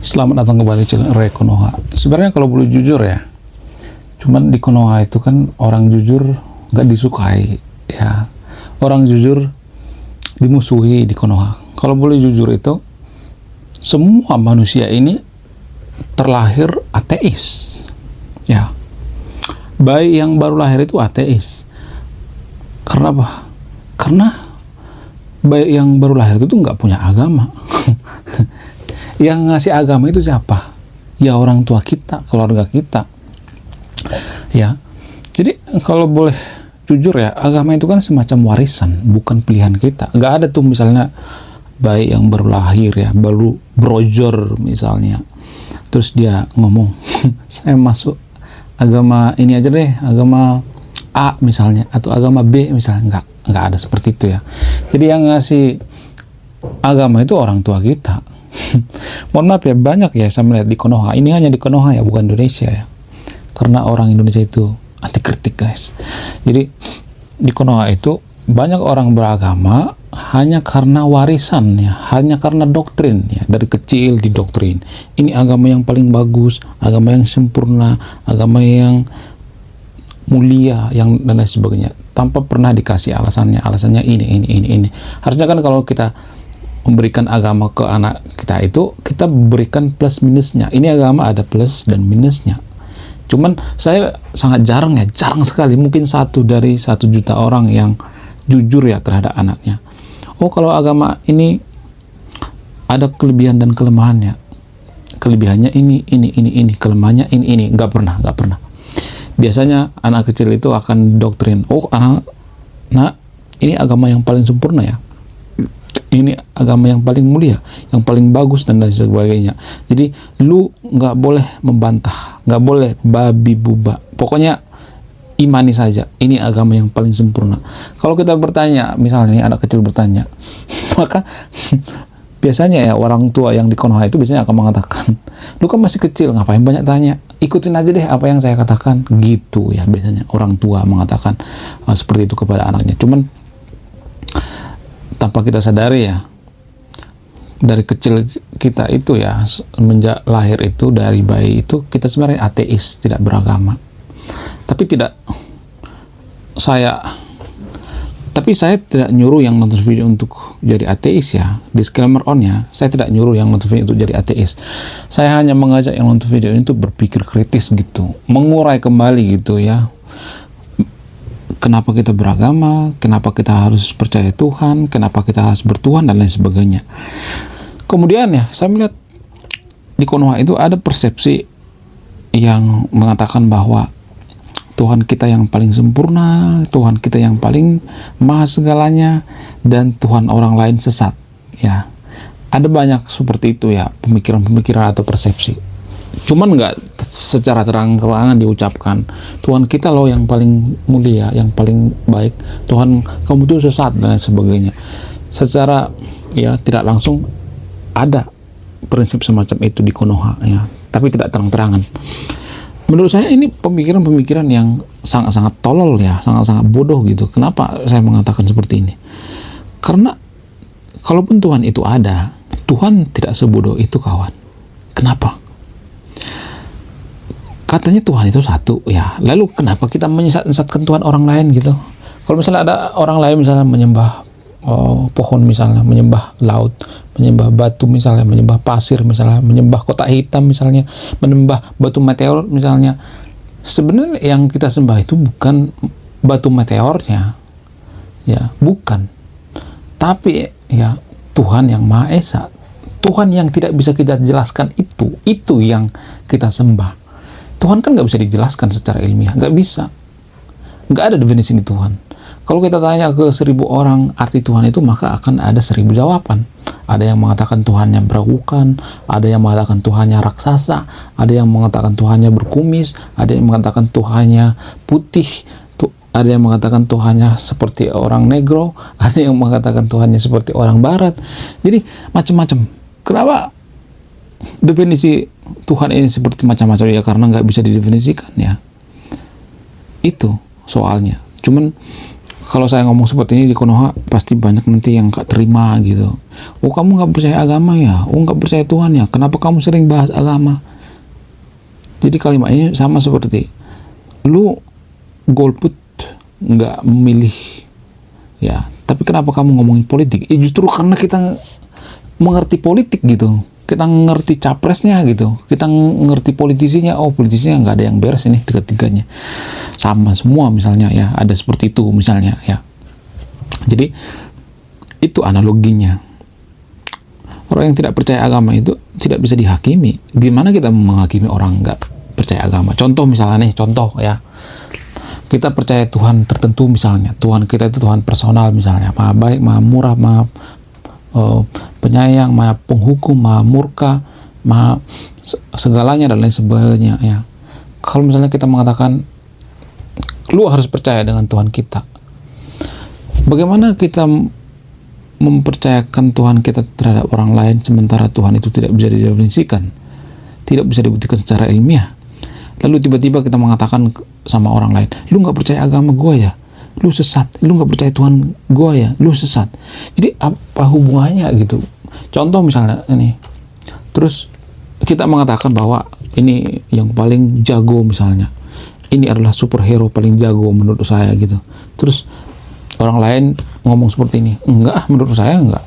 Selamat datang kembali di channel Re Konoha. Sebenarnya kalau boleh jujur ya, cuman di Konoha itu kan orang jujur nggak disukai ya. Orang jujur dimusuhi di Konoha. Kalau boleh jujur itu, semua manusia ini terlahir ateis. Ya, bayi yang baru lahir itu ateis. Karena apa? Karena bayi yang baru lahir itu nggak punya agama. Yang ngasih agama itu siapa? Ya orang tua kita, keluarga kita. Ya. Jadi kalau boleh jujur ya, agama itu kan semacam warisan, bukan pilihan kita. Nggak ada tuh misalnya bayi yang baru lahir ya, baru brojor misalnya. Terus dia ngomong, saya masuk agama ini aja deh, agama A misalnya, atau agama B misalnya. Nggak ada seperti itu ya. Jadi yang ngasih agama itu orang tua kita. Mohon maaf ya, banyak ya saya melihat di Konoha. Ini hanya di Konoha ya, bukan Indonesia ya. Karena orang Indonesia itu anti kritik guys. Jadi di Konoha itu banyak orang beragama hanya karena warisan ya, hanya karena doktrin ya, dari kecil didoktrin. Ini agama yang paling bagus, agama yang sempurna, agama yang mulia, yang dan lain sebagainya, tanpa pernah dikasih alasannya ini. Harusnya kan kalau kita memberikan agama ke anak kita itu, kita berikan plus minusnya. Ini agama ada plus dan minusnya. Cuman saya sangat jarang sekali, mungkin 1 dari 1 juta orang yang jujur ya terhadap anaknya. Oh, kalau agama ini ada kelebihan dan kelemahannya. Kelebihannya ini, kelemahannya ini. Nggak pernah. Biasanya anak kecil itu akan doktrin, oh anak, ini agama yang paling sempurna ya. Ini agama yang paling mulia, yang paling bagus dan lain sebagainya. Jadi lu nggak boleh membantah, nggak boleh babi buba. Pokoknya imani saja. Ini agama yang paling sempurna. Kalau kita bertanya, misalnya nih anak kecil bertanya, maka biasanya ya orang tua yang di Konoha itu biasanya akan mengatakan, lu kan masih kecil, ngapain banyak tanya? Ikutin aja deh apa yang saya katakan. Gitu ya biasanya orang tua mengatakan seperti itu kepada anaknya. Cuman tanpa kita sadari ya, dari kecil kita itu ya, semenjak lahir itu, dari bayi itu kita sebenarnya ateis, tidak beragama. Tapi saya tidak nyuruh yang nonton video untuk jadi ateis ya. Disclaimer on ya, saya tidak nyuruh yang nonton video untuk jadi ateis. Saya hanya mengajak yang nonton video ini untuk berpikir kritis gitu, mengurai kembali gitu ya. Kenapa kita beragama, kenapa kita harus percaya Tuhan, kenapa kita harus bertuhan, dan lain sebagainya. Kemudian ya, saya melihat di Konoha itu ada persepsi yang mengatakan bahwa Tuhan kita yang paling sempurna, Tuhan kita yang paling maha segalanya, dan Tuhan orang lain sesat. Ya, ada banyak seperti itu ya, pemikiran-pemikiran atau persepsi. Cuman nggak secara terang-terangan diucapkan, Tuhan kita loh yang paling mulia, yang paling baik, Tuhan kamu tuh sesat dan lain sebagainya. Secara ya tidak langsung ada prinsip semacam itu di Konoha ya, tapi tidak terang-terangan. Menurut saya ini pemikiran-pemikiran yang sangat-sangat tolol ya, sangat-sangat bodoh gitu. Kenapa saya mengatakan seperti ini? Karena kalaupun Tuhan itu ada, Tuhan tidak sebodoh itu kawan. Kenapa? Katanya Tuhan itu satu ya, lalu kenapa kita menyesatkan Tuhan orang lain gitu? Kalau misalnya ada orang lain misalnya menyembah pohon misalnya, menyembah laut, menyembah batu misalnya, menyembah pasir misalnya, menyembah kotak hitam misalnya, menyembah batu meteor misalnya, sebenarnya yang kita sembah itu bukan batu meteornya ya, bukan, tapi ya Tuhan yang Maha Esa, Tuhan yang tidak bisa kita jelaskan, itu yang kita sembah. Tuhan kan nggak bisa dijelaskan secara ilmiah, nggak bisa, nggak ada definisi Tuhan. Kalau kita tanya ke 1000 orang arti Tuhan itu, maka akan ada 1000 jawaban. Ada yang mengatakan Tuhannya berawukan, ada yang mengatakan Tuhannya raksasa, ada yang mengatakan Tuhannya berkumis, ada yang mengatakan Tuhannya putih, ada yang mengatakan Tuhannya seperti orang negro, ada yang mengatakan Tuhannya seperti orang barat. Jadi macam-macam. Kenapa definisi Tuhan ini seperti macam-macam ya? Karena nggak bisa didefinisikan ya. Itu soalnya. Cuman kalau saya ngomong seperti ini di Konoha pasti banyak nanti yang gak terima gitu. Oh kamu nggak percaya agama ya? Oh nggak percaya Tuhan ya? Kenapa kamu sering bahas agama? Jadi kalimat ini sama seperti lu golput nggak memilih ya, tapi kenapa kamu ngomongin politik? Justru karena kita mengerti politik gitu, kita ngerti capresnya gitu, kita ngerti politisinya. Oh politisinya nggak ada yang beres ini, tiga-tiganya sama semua misalnya ya, ada seperti itu misalnya ya. Jadi itu analoginya. Orang yang tidak percaya agama itu tidak bisa dihakimi. Gimana kita menghakimi orang nggak percaya agama? Contoh misalnya nih, contoh ya, kita percaya Tuhan tertentu misalnya, Tuhan kita itu Tuhan personal misalnya, maha baik, maha murah, maha penyayang, maha penghukum, maha murka, maha segalanya dan lain sebagainya ya. Kalau misalnya kita mengatakan lu harus percaya dengan Tuhan kita, bagaimana kita mempercayakan Tuhan kita terhadap orang lain sementara Tuhan itu tidak bisa didefinisikan, tidak bisa dibuktikan secara ilmiah? Lalu tiba-tiba kita mengatakan sama orang lain, lu nggak percaya agama gue ya, lu sesat. Lu nggak percaya Tuhan gue ya, lu sesat. Jadi apa hubungannya gitu? Contoh misalnya ini, terus kita mengatakan bahwa ini yang paling jago misalnya, ini adalah superhero paling jago menurut saya gitu. Terus orang lain ngomong seperti ini, enggak, menurut saya enggak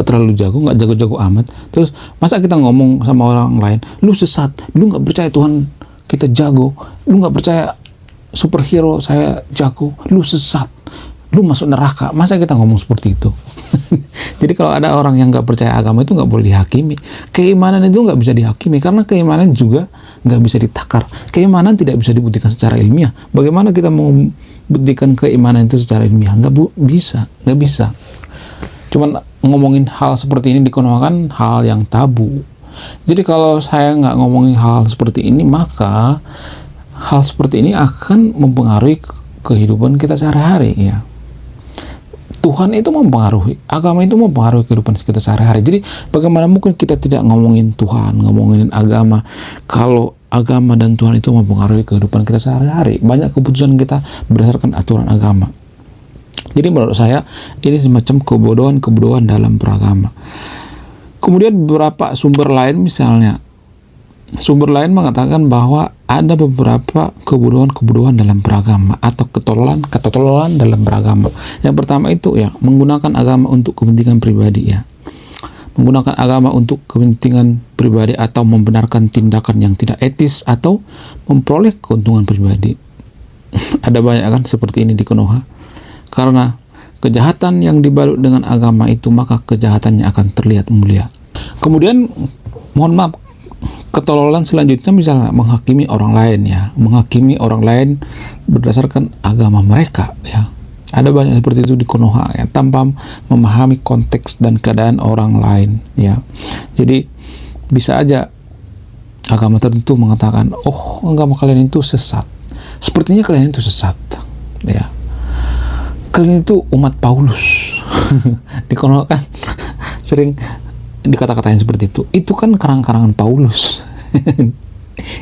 terlalu jago, enggak jago-jago amat. Terus masa kita ngomong sama orang lain, lu sesat, lu nggak percaya Tuhan kita jago, lu nggak percaya superhero saya jago, lu sesat, lu masuk neraka. Masa kita ngomong seperti itu? Jadi kalau ada orang yang nggak percaya agama itu nggak boleh dihakimi. Keimanan itu nggak bisa dihakimi karena keimanan juga nggak bisa ditakar. Keimanan tidak bisa dibuktikan secara ilmiah. Bagaimana kita mau buktikan keimanan itu secara ilmiah? Nggak bisa. Cuman ngomongin hal seperti ini dikonohakan hal yang tabu. Jadi kalau saya nggak ngomongin hal seperti ini, maka hal seperti ini akan mempengaruhi kehidupan kita sehari-hari ya. Tuhan itu mempengaruhi, agama itu mempengaruhi kehidupan kita sehari-hari. Jadi bagaimana mungkin kita tidak ngomongin Tuhan, ngomongin agama, kalau agama dan Tuhan itu mempengaruhi kehidupan kita sehari-hari. Banyak keputusan kita berdasarkan aturan agama. Jadi menurut saya ini semacam kebodohan dalam beragama. Kemudian beberapa sumber lain misalnya, sumber lain mengatakan bahwa ada beberapa kebodohan dalam beragama atau ketololan dalam beragama. Yang pertama itu ya, menggunakan agama untuk kepentingan pribadi ya. Menggunakan agama untuk kepentingan pribadi atau membenarkan tindakan yang tidak etis atau memperoleh keuntungan pribadi. Ada banyak kan seperti ini di Konoha. Karena kejahatan yang dibalut dengan agama itu, maka kejahatannya akan terlihat mulia. Kemudian mohon maaf, ketololan selanjutnya misalnya menghakimi orang lain ya, menghakimi orang lain berdasarkan agama mereka ya. Ada banyak seperti itu di Konoha ya, tanpa memahami konteks dan keadaan orang lain ya. Jadi bisa aja agama tertentu mengatakan, oh agama kalian itu sesat, sepertinya kalian itu sesat ya, kalian itu umat Paulus. Di Konoha kan sering dikata-katain seperti itu. Itu kan karang-karangan Paulus.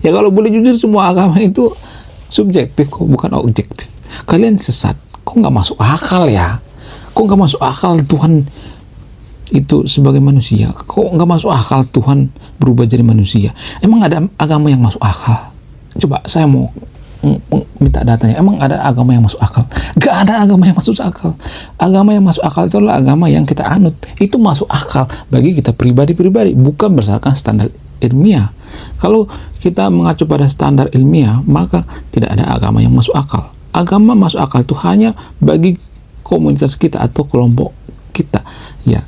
Ya kalau boleh jujur, semua agama itu subjektif kok, bukan objektif. Kalian sesat, kok nggak masuk akal ya? Kok nggak masuk akal Tuhan itu sebagai manusia? Kok nggak masuk akal Tuhan berubah jadi manusia? Emang ada agama yang masuk akal? Coba saya mau minta datanya. Emang ada agama yang masuk akal? Gak ada agama yang masuk akal. Agama yang masuk akal itu adalah agama yang kita anut. Itu masuk akal bagi kita pribadi-pribadi, bukan berdasarkan standar ilmiah. Kalau kita mengacu pada standar ilmiah, maka tidak ada agama yang masuk akal. Agama masuk akal itu hanya bagi komunitas kita atau kelompok kita ya.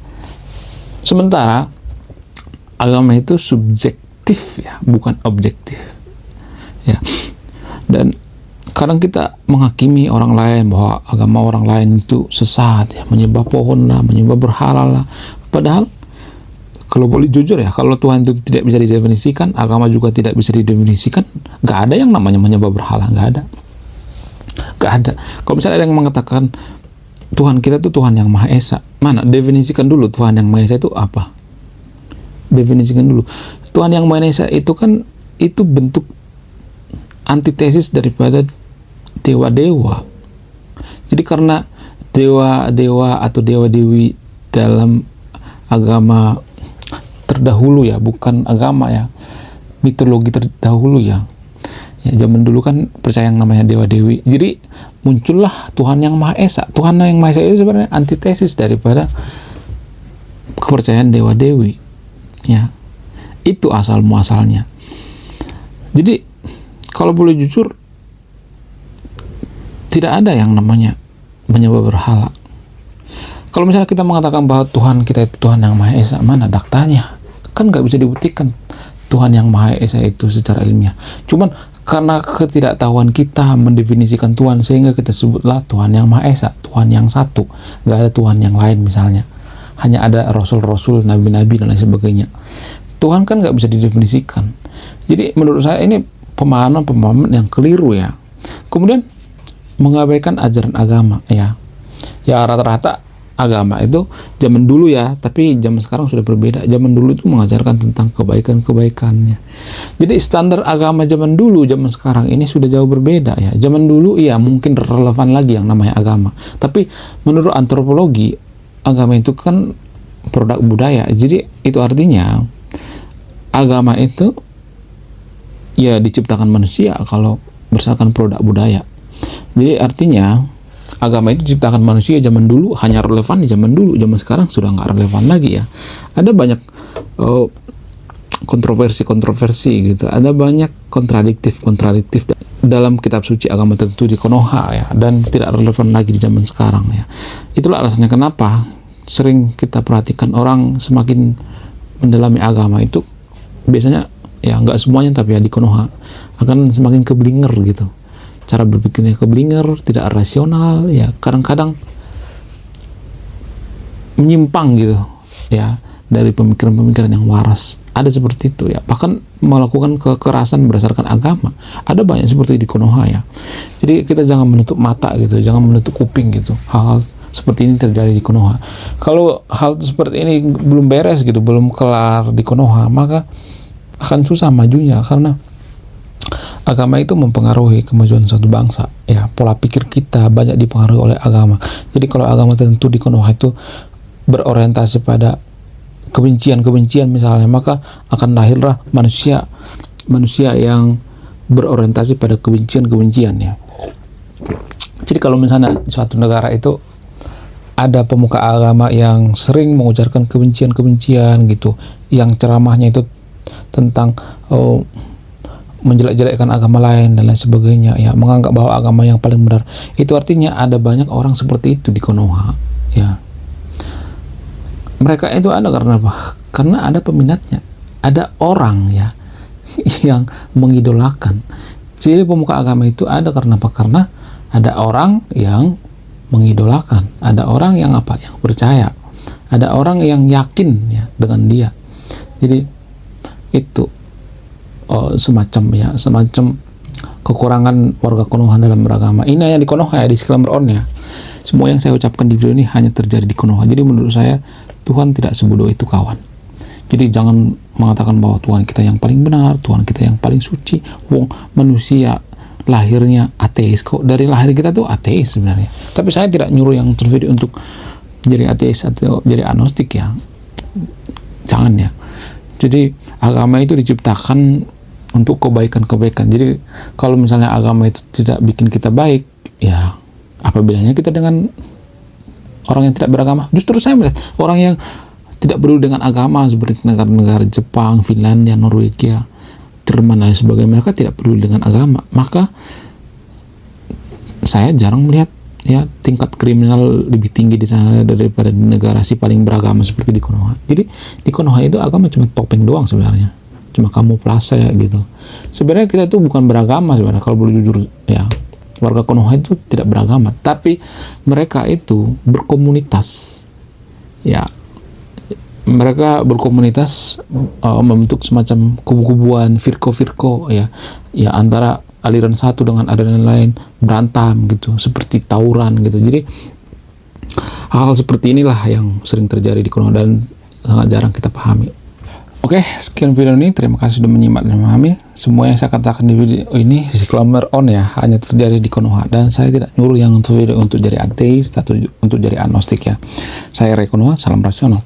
Sementara agama itu subjektif ya, bukan objektif ya. Dan kadang kita menghakimi orang lain bahwa agama orang lain itu sesat ya, menyembah pohon lah, menyembah berhala lah. Padahal kalau boleh jujur ya, kalau Tuhan itu tidak bisa didefinisikan, agama juga tidak bisa didefinisikan, nggak ada yang namanya menyembah berhala, nggak ada. Kalau misalnya ada yang mengatakan Tuhan kita itu Tuhan yang Maha Esa, mana? Definisikan dulu Tuhan yang Maha Esa itu apa? Definisikan dulu. Tuhan yang Maha Esa itu kan, itu bentuk antitesis daripada dewa-dewa. Jadi karena dewa-dewa atau dewa-dewi dalam agama terdahulu ya, bukan agama ya, mitologi terdahulu ya. Ya, zaman dulu kan percaya yang namanya dewa-dewi. Jadi muncullah Tuhan yang Maha Esa. Tuhan yang Maha Esa itu sebenarnya antitesis daripada kepercayaan dewa-dewi. Ya. Itu asal muasalnya. Jadi kalau boleh jujur, tidak ada yang namanya menyembah berhala. Kalau misalnya kita mengatakan bahwa Tuhan kita itu Tuhan yang Maha Esa, mana daktanya? Kan nggak bisa dibuktikan Tuhan yang Maha Esa itu secara ilmiah. Cuman karena ketidaktahuan kita mendefinisikan Tuhan, sehingga kita sebutlah Tuhan yang Maha Esa, Tuhan yang satu. Nggak ada Tuhan yang lain misalnya. Hanya ada Rasul-Rasul, Nabi-Nabi, dan lain sebagainya. Tuhan kan nggak bisa didefinisikan. Jadi menurut saya ini pemahaman yang keliru ya. Kemudian mengabaikan ajaran agama ya. Ya rata-rata agama itu zaman dulu ya, tapi zaman sekarang sudah berbeda. Zaman dulu itu mengajarkan tentang kebaikan-kebaikannya. Jadi standar agama zaman dulu, zaman sekarang ini sudah jauh berbeda ya. Zaman dulu iya mungkin relevan lagi yang namanya agama. Tapi menurut antropologi, agama itu kan produk budaya. Jadi itu artinya agama itu ya diciptakan manusia kalau berdasarkan produk budaya. Jadi artinya agama itu diciptakan manusia zaman dulu hanya relevan di zaman dulu, zaman sekarang sudah nggak relevan lagi ya. Ada banyak kontroversi gitu, ada banyak kontradiktif dalam kitab suci agama tertentu di Konoha ya, dan tidak relevan lagi di zaman sekarang ya. Itulah alasannya kenapa sering kita perhatikan orang semakin mendalami agama itu biasanya ya nggak semuanya tapi ya di Konoha akan semakin keblinger gitu. Cara berpikirnya keblinger, tidak rasional, ya kadang-kadang menyimpang gitu, ya dari pemikiran-pemikiran yang waras. Ada seperti itu ya, bahkan melakukan kekerasan berdasarkan agama. Ada banyak seperti di Konoha ya. Jadi kita jangan menutup mata gitu, jangan menutup kuping gitu. Hal-hal seperti ini terjadi di Konoha. Kalau hal seperti ini belum beres gitu, belum kelar di Konoha, maka akan susah majunya karena agama itu mempengaruhi kemajuan suatu bangsa ya. Pola pikir kita banyak dipengaruhi oleh agama. Jadi kalau agama tertentu di Konoha itu berorientasi pada kebencian misalnya, maka akan lahirlah manusia yang berorientasi pada kebencian ya. Jadi kalau misalnya suatu negara itu ada pemuka agama yang sering mengujarkan kebencian gitu, yang ceramahnya itu tentang menjelek-jelekkan agama lain dan lain sebagainya ya, menganggap bahwa agama yang paling benar, itu artinya ada banyak orang seperti itu di Konoha ya. Mereka itu ada karena apa? Karena ada peminatnya, ada orang ya yang mengidolakan. Jadi pemuka agama itu ada karena apa? Karena ada orang yang mengidolakan, ada orang yang apa? Yang percaya, ada orang yang yakin ya dengan dia. Jadi itu semacam kekurangan warga Konoha dalam beragama. Ini hanya di Konoha ya, disclaimer on ya. Semua yang saya ucapkan di video ini hanya terjadi di Konoha. Jadi menurut saya Tuhan tidak sebodoh itu kawan. Jadi jangan mengatakan bahwa Tuhan kita yang paling benar, Tuhan kita yang paling suci. Wong manusia lahirnya ateis kok. Dari lahir kita tuh ateis sebenarnya. Tapi saya tidak nyuruh yang terjadi untuk jadi ateis atau jadi agnostik ya. Jangan ya. Jadi agama itu diciptakan untuk kebaikan-kebaikan. Jadi kalau misalnya agama itu tidak bikin kita baik, ya apa bedanya kita dengan orang yang tidak beragama? Justru saya melihat orang yang tidak peduli dengan agama seperti negara-negara Jepang, Finlandia, Norwegia, Jerman dan sebagainya, mereka tidak peduli dengan agama. Maka saya jarang melihat ya tingkat kriminal lebih tinggi di sana daripada di negara si paling beragama seperti di Konoha. Jadi di Konoha itu agama cuma topeng doang sebenarnya, cuma kamuflase ya gitu. Sebenarnya kita itu bukan beragama sebenarnya, kalau boleh jujur ya. Warga Konoha itu tidak beragama, tapi mereka itu berkomunitas ya. Mereka berkomunitas membentuk semacam kubu-kubuan, firko ya antara aliran satu dengan aliran lain, berantem gitu, seperti tawuran gitu. Jadi hal-hal seperti inilah yang sering terjadi di Konoha dan sangat jarang kita pahami. Oke, sekian video ini. Terima kasih sudah menyimak dan memahami. Semua yang saya katakan di video ini disclaimer on ya, hanya terjadi di Konoha, dan saya tidak nyuruh yang untuk video untuk jadi ateis atau untuk jadi agnostik ya. Saya Ray Konoha, salam rasional.